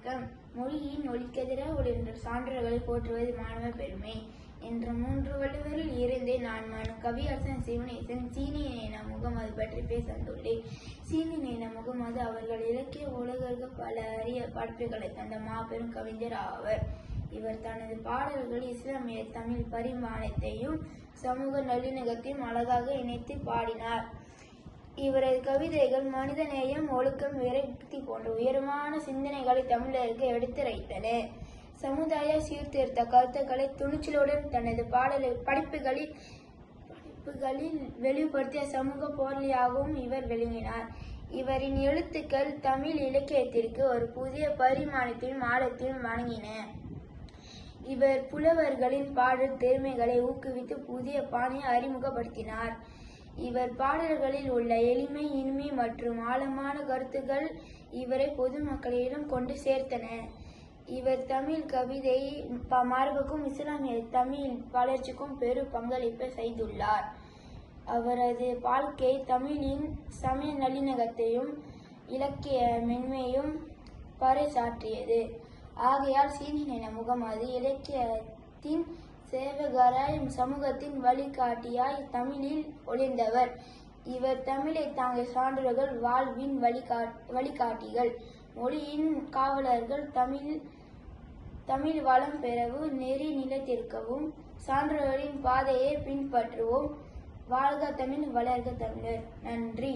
வணக்கம். மொழியின் ஒலிக்கதிர ஒளிர்ந்த சான்றோர்களை போற்றுவது மாணவ பெருமை என்ற 3 வள்ளுவரில் இருந்தே நான் கவியரசன் சிவனேசன் சீனியநேன முகமது பற்றி பேச வந்துள்ளேன். சீனியநேன முகமது அவர்கள் இலக்கிய உலகிற்கு பல அரிய படைப்புகளை தந்த மாபெரும் கவிஞர் ஆவர். இவர் தனது பாடல்களில் இஸ்லாமிய தமிழ் பரிமாணத்தையும் சமூக நல்லிணக்கத்தையும் அழகாக இணைத்து பாடினார். இவரது கவிதைகள் மனிதநேயம், ஒழுக்கம், விரக்தி போன்ற உயர்வான சிந்தனைகளை தமிழருக்கு எடுத்துரைத்தன. சமுதாய சீர்திருத்த கருத்துக்களை துணிச்சலுடன் தனது படைப்புகளில் வெளிப்படுத்திய சமூக போராளியாகவும் இவர் விளங்கினார். இவரின் எழுத்துக்கள் தமிழ் இலக்கியத்திற்கு ஒரு புதிய பரிமாணத்தையும் ஆழத்தையும் வழங்கின. இவர் புலவர்களின் பாடல் திறமைகளை ஊக்குவித்து புதிய பாணியை அறிமுகப்படுத்தினார். இவர் பாடல்களில் உள்ள எளிமை, இனிமை மற்றும் ஆழமான கருத்துக்கள் இவரை பொதுமக்களிடம் கொண்டு சேர்த்தன. இவர் தமிழ் கவிதை மரபுக்கும் இஸ்லாமிய தமிழ் வளர்ச்சிக்கும் பெரும் பங்களிப்பை செய்துள்ளார். அவரது வாழ்க்கை தமிழின் சமய நல்லிணக்கத்தையும் இலக்கிய மென்மையும் பறைசாற்றியது. ஆகையால் சீனியநேன முகமது இலக்கியத்தின் சேவகராய், சமூகத்தின் வழிகாட்டியாய் தமிழில் ஒளிர்ந்தவர். இவர் தமிழை தாங்கிய சான்றோர்கள், வாழ்வின் வழிகாட்டிகள், மொழியின் காவலர்கள். தமிழ் வளம் பெறவும் நெறி நிலைத்திருக்கவும் சான்றோர்களின் பாதையை பின்பற்றுவோம். வாழ்க தமிழ், வளர்க தமிழர். நன்றி.